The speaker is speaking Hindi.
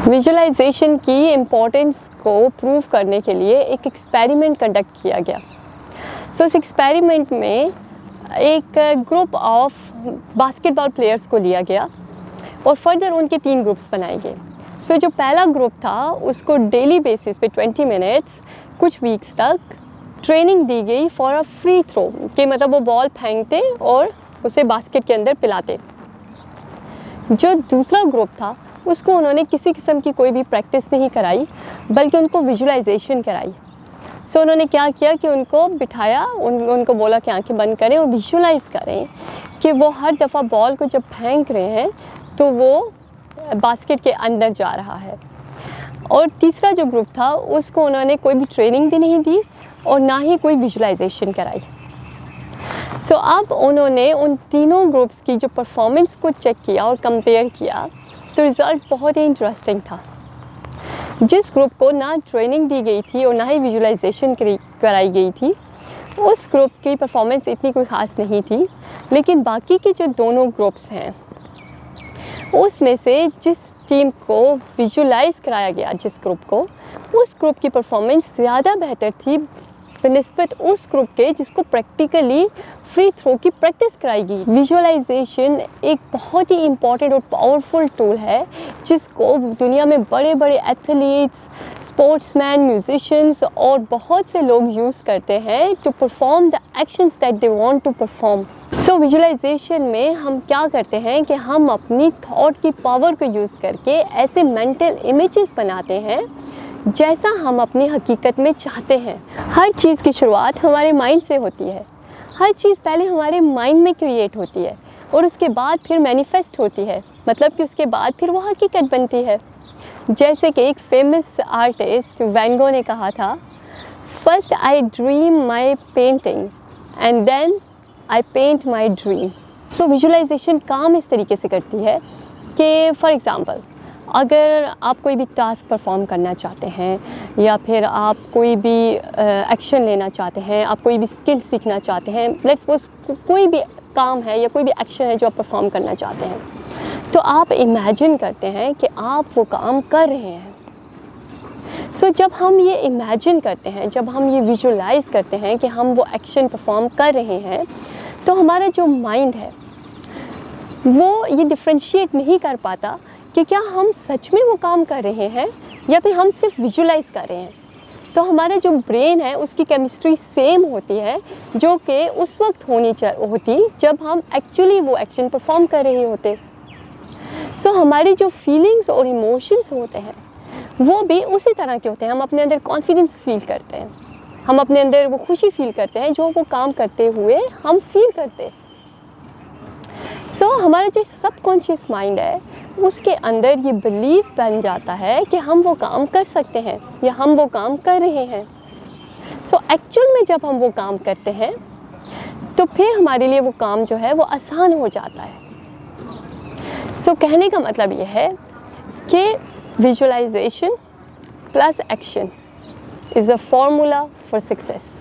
विजुअलाइजेशन की इम्पोर्टेंस को प्रूव करने के लिए एक एक्सपेरिमेंट कंडक्ट किया गया। इस एक्सपेरिमेंट में एक ग्रुप ऑफ बास्केटबॉल प्लेयर्स को लिया गया और फर्दर उनके 3 ग्रुप्स बनाए गए। जो पहला ग्रुप था उसको डेली बेसिस पे 20 मिनट्स कुछ वीक्स तक ट्रेनिंग दी गई फॉर अ फ्री थ्रो, कि मतलब वो बॉल फेंकते और उसे बास्केट के अंदर पिलाते। जो दूसरा ग्रुप था उसको उन्होंने किसी किस्म की कोई भी प्रैक्टिस नहीं कराई, बल्कि उनको विजुअलाइजेशन कराई। उन्होंने क्या किया कि उनको बिठाया, उनको बोला कि आंखें बंद करें और विजुअलाइज़ करें कि वो हर दफ़ा बॉल को जब फेंक रहे हैं तो वो बास्केट के अंदर जा रहा है। और तीसरा जो ग्रुप था उसको उन्होंने कोई भी ट्रेनिंग भी नहीं दी और ना ही कोई विजुअलाइजेशन कराई। अब उन्होंने उन तीनों ग्रुप्स की जो परफॉर्मेंस को चेक किया और कंपेयर किया, तो रिज़ल्ट बहुत ही इंटरेस्टिंग था। जिस ग्रुप को ना ट्रेनिंग दी गई थी और ना ही विजुअलाइजेशन कराई गई थी, उस ग्रुप की परफॉर्मेंस इतनी कोई ख़ास नहीं थी। लेकिन बाकी के जो दोनों ग्रुप्स हैं उसमें से जिस टीम को विजुअलाइज़ कराया गया, जिस ग्रुप को, उस ग्रुप की परफॉर्मेंस ज़्यादा बेहतर थी बनिस्बत उस ग्रुप के जिसको प्रैक्टिकली फ्री थ्रो की प्रैक्टिस कराई गई। विजुअलाइजेशन एक बहुत ही इम्पॉर्टेंट और पावरफुल टूल है जिसको दुनिया में बड़े बड़े एथलीट्स, स्पोर्ट्समैन, म्यूजिशियंस और बहुत से लोग यूज़ करते हैं to perform the actions that they want to perform. Visualisation में हम क्या करते हैं कि हम अपनी थॉट की पावर को यूज़ करके ऐसे मेंटल इमेजेस बनाते हैं जैसा हम अपनी हकीकत में चाहते हैं। हर चीज़ की शुरुआत हमारे माइंड से होती है। हर चीज़ पहले हमारे माइंड में क्रिएट होती है और उसके बाद फिर मैनिफेस्ट होती है, मतलब कि उसके बाद फिर वो हकीकत बनती है। जैसे कि एक फेमस आर्टिस्ट वैन गो ने कहा था, first I dream my painting and then I paint my dream. Visualisation काम इस तरीके से करती है कि फॉर एग्ज़ाम्पल, अगर आप कोई भी टास्क परफॉर्म करना चाहते हैं या फिर आप कोई भी एक्शन लेना चाहते हैं, आप कोई भी स्किल सीखना चाहते हैं, लेट्स सपोज कोई भी काम है या कोई भी एक्शन है जो आप परफॉर्म करना चाहते हैं, तो आप इमेजिन करते हैं कि आप वो काम कर रहे हैं। जब हम ये इमेजिन करते हैं, जब हम ये विजुअलाइज़ करते हैं कि हम वो एक्शन परफॉर्म कर रहे हैं, तो हमारा जो माइंड है वो ये डिफ्रेंशिएट नहीं कर पाता कि क्या हम सच में वो काम कर रहे हैं या फिर हम सिर्फ विजुअलाइज़ कर रहे हैं। तो हमारा जो ब्रेन है उसकी केमिस्ट्री सेम होती है जो कि उस वक्त होती जब हम एक्चुअली वो एक्शन परफॉर्म कर रहे होते। हमारी जो फीलिंग्स और इमोशंस होते हैं वो भी उसी तरह के होते हैं। हम अपने अंदर कॉन्फिडेंस फील करते हैं, हम अपने अंदर वो खुशी फील करते हैं जो वो काम करते हुए हम फील करते हैं। हमारा जो सबकॉन्शियस माइंड है उसके अंदर ये बिलीव बन जाता है कि हम वो काम कर सकते हैं या हम वो काम कर रहे हैं। एक्चुअल में जब हम वो काम करते हैं तो फिर हमारे लिए वो काम जो है वो आसान हो जाता है। कहने का मतलब ये है कि visualisation plus action is the formula for success.